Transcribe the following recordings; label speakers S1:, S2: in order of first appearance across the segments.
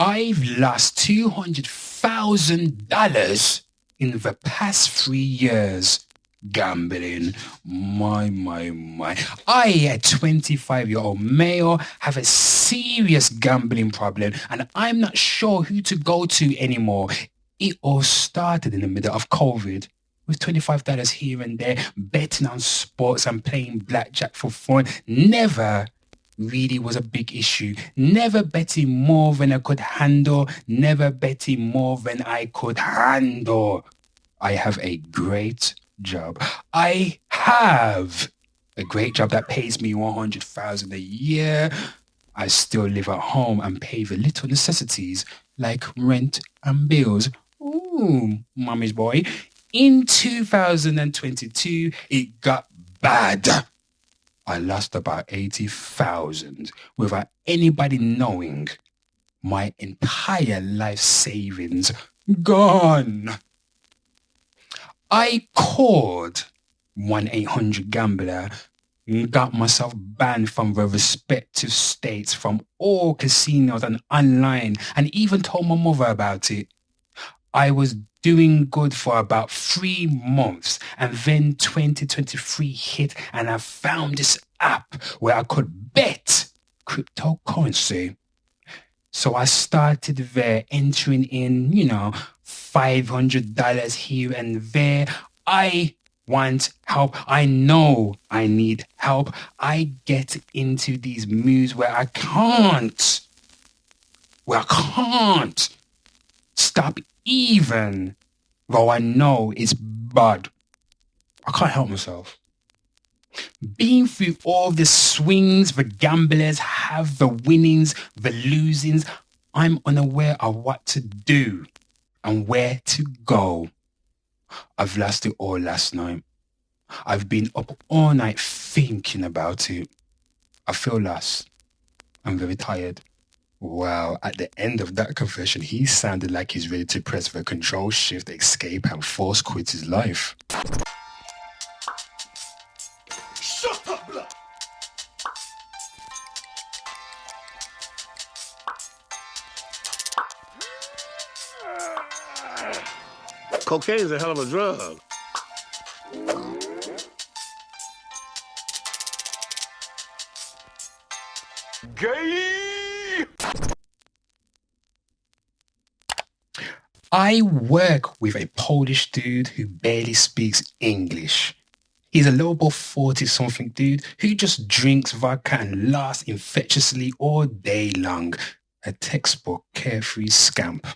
S1: I've lost $200,000 in the past 3 years gambling. My. I, a 25-year-old male, have a serious gambling problem and I'm not sure who to go to anymore. It all started in the middle of COVID with $25 here and there, betting on sports and playing blackjack for fun. Never really was a big issue. Never betting more than I could handle. Never betting more than I could handle. I have a great job. I have a great job that pays me $100,000 a year. I still live at home and pay the little necessities like rent and bills. Ooh, mommy's boy. In 2022, it got bad. I lost about 80,000 without anybody knowing. My entire life savings gone. I called 1-800-GAMBLER, got myself banned from the respective states, from all casinos and online, and even told my mother about it. I was doing good for about 3 months, and then 2023 hit and I found this app where I could bet cryptocurrency. So I started there, entering in, $500 here and there. I want help. I know I need help. I get into these moods where I can't stop even though I know it's bad. I can't help myself. Being through all the swings the gamblers have, the winnings, the losings, I'm unaware of what to do and where to go. I've lost it all last night. I've been up all night thinking about it. I feel lost. I'm very tired. Wow, at the end of that confession, he sounded like he's ready to press the Control Shift Escape and force quit his life.
S2: Shut up, blood! Cocaine's a hell of a drug. Gay!
S1: I work with a Polish dude who barely speaks English. He's a lovable 40-something dude who just drinks vodka and laughs infectiously all day long. A textbook carefree scamp.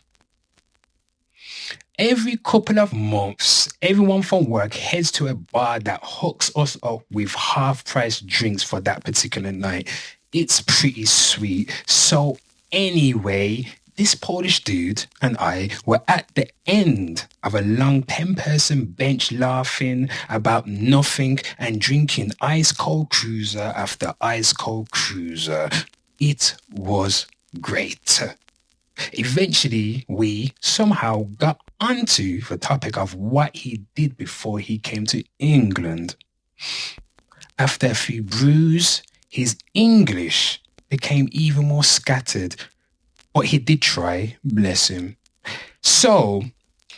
S1: Every couple of months, everyone from work heads to a bar that hooks us up with half-price drinks for that particular night. It's pretty sweet. So anyway, this Polish dude and I were at the end of a long 10-person bench laughing about nothing and drinking ice-cold cruiser after ice-cold cruiser. It was great. Eventually, we somehow got onto the topic of what he did before he came to England. After a few brews, his English became even more scattered, but he did try, bless him. So,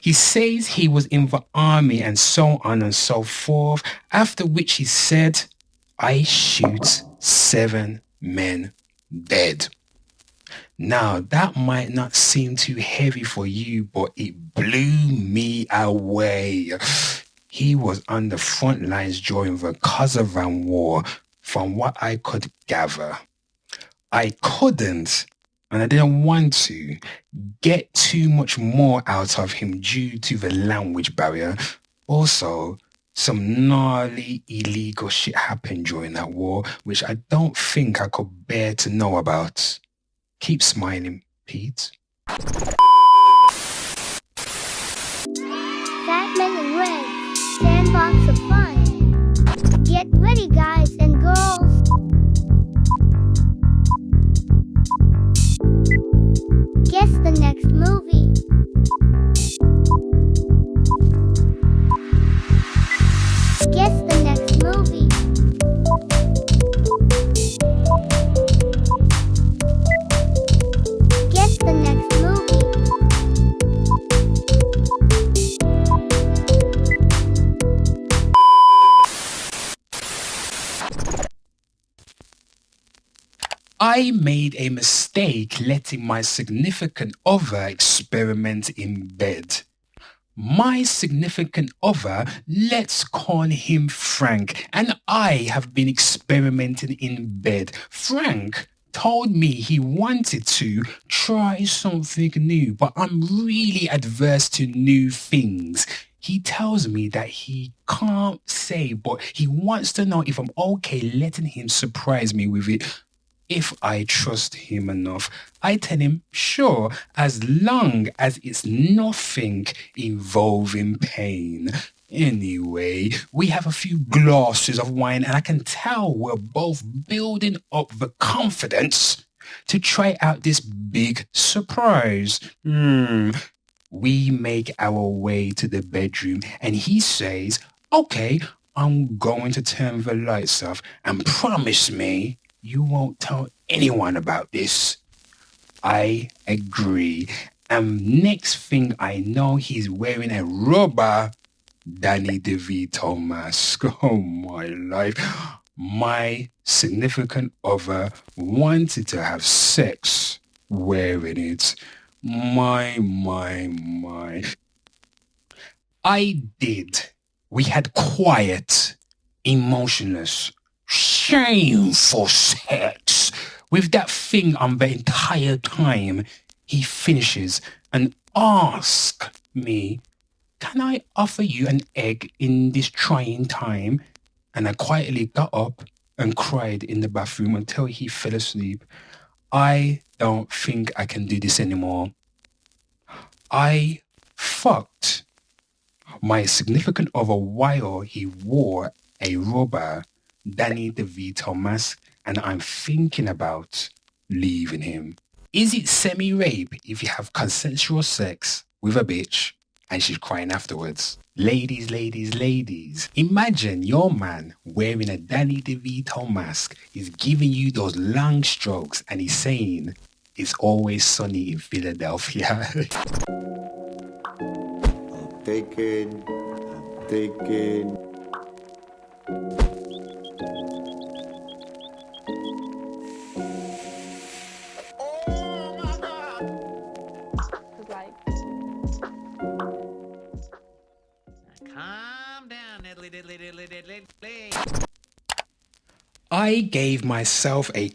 S1: he says he was in the army and so on and so forth, after which he said, I shoot 7 men dead. Now, that might not seem too heavy for you, but it blew me away. He was on the front lines during the Kosovan War, from what I could gather. I couldn't, and I didn't want to, get too much more out of him due to the language barrier. Also, some gnarly illegal shit happened during that war, which I don't think I could bear to know about. Keep smiling, Pete.
S3: Batman and Red, sandbox of fun. Get ready, guys and girls. Guess the next movie. Guess the next movie. Guess the next
S1: I made a mistake letting my significant other experiment in bed. My significant other, let's call him Frank, and I have been experimenting in bed. Frank told me he wanted to try something new, but I'm really adverse to new things. He tells me that he can't say, but he wants to know if I'm okay letting him surprise me with it if I trust him enough. I tell him, sure, as long as it's nothing involving pain. Anyway, we have a few glasses of wine and I can tell we're both building up the confidence to try out this big surprise. We make our way to the bedroom and he says, okay, I'm going to turn the lights off and promise me you won't tell anyone about this. I agree. And next thing I know, he's wearing a rubber Danny DeVito mask. Oh my life. My significant other wanted to have sex wearing it. My. I did. We had quiet, emotionless, shameful sex with that thing on the entire time. He finishes and asks me, can I offer you an egg in this trying time? And I quietly got up and cried in the bathroom until he fell asleep. I don't think I can do this anymore. I fucked my significant other while he wore a rubber Danny DeVito mask, and I'm thinking about leaving him. Is it semi-rape if you have consensual sex with a bitch and she's crying afterwards? Ladies, imagine your man wearing a Danny DeVito mask is giving you those long strokes and he's saying, it's always sunny in Philadelphia.
S4: I'm taking.
S5: Calm down, diddly.
S1: I gave myself a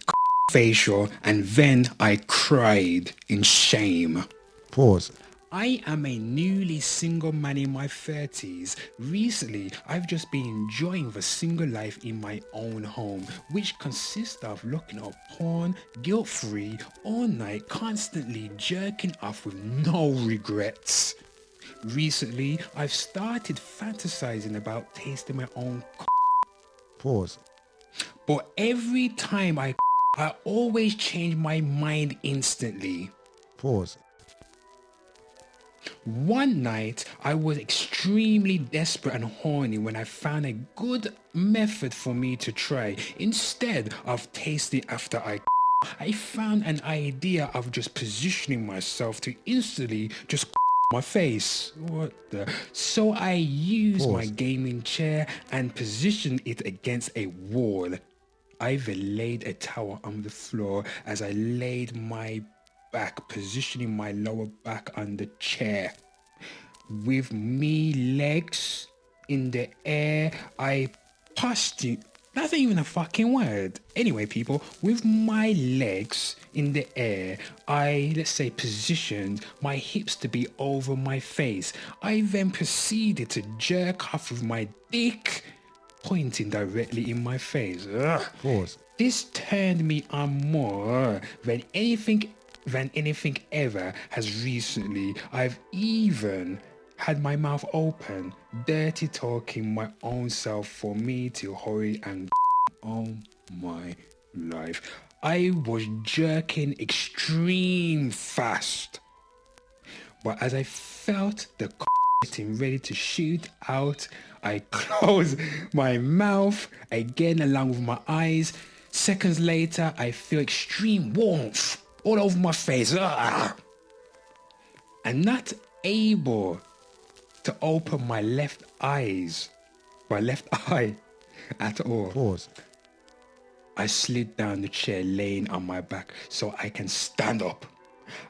S1: facial and then I cried in shame.
S4: Pause.
S1: I am a newly single man in my 30s. Recently, I've just been enjoying the single life in my own home, which consists of looking up porn, guilt-free, all night, constantly jerking off with no regrets. Recently, I've started fantasizing about tasting my own
S4: Pause.
S1: but every time I always change my mind instantly.
S4: Pause.
S1: One night, I was extremely desperate and horny when I found a good method for me to try. Instead of tasting after I found an idea of just positioning myself to instantly just my face. What the? So I used my gaming chair and positioned it against a wall. I then laid a towel on the floor as I laid my back, positioning my lower back on the chair. With me legs in the air, I posted. That's not even a fucking word. Anyway, people, with my legs in the air, I, let's say, positioned my hips to be over my face. I then proceeded to jerk off with my dick pointing directly in my face.
S4: Pause.
S1: This turned me on more than anything ever has recently. I've even had my mouth open, dirty talking my own self for me to hurry and oh my life. I was jerking extreme fast. But as I felt the getting ready to shoot out, I closed my mouth again along with my eyes. Seconds later, I feel extreme warmth all over my face. And not able to open my left eye at all.
S4: Pause.
S1: I slid down the chair laying on my back so I can stand up.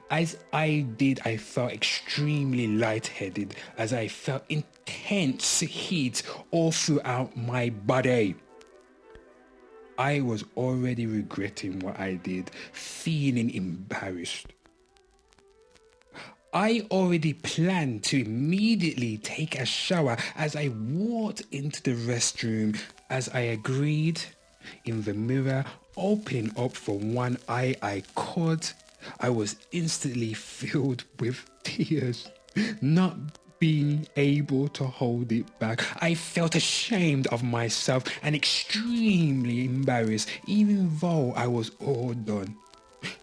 S1: As I did, I felt extremely lightheaded as I felt intense heat all throughout my body. I was already regretting what I did, feeling embarrassed. I already planned to immediately take a shower as I walked into the restroom. As I agreed in the mirror, opening up for one eye I caught, I was instantly filled with tears, not being able to hold it back. I felt ashamed of myself and extremely embarrassed, even though I was all done.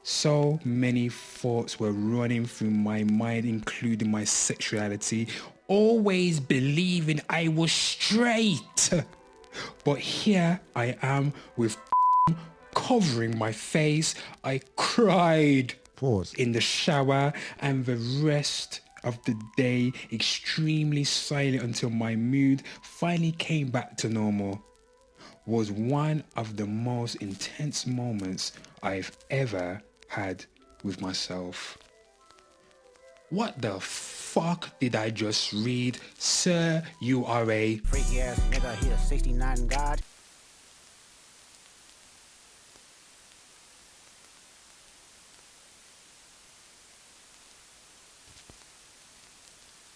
S1: So many thoughts were running through my mind, including my sexuality, always believing I was straight. But here I am with covering my face. I cried
S4: Pause.
S1: in the shower and the rest of the day extremely silent until my mood finally came back to normal. Was one of the most intense moments I've ever had with myself. What the fuck did I just read? Sir, you are a
S6: Freaky ass nigga, he a 69 God.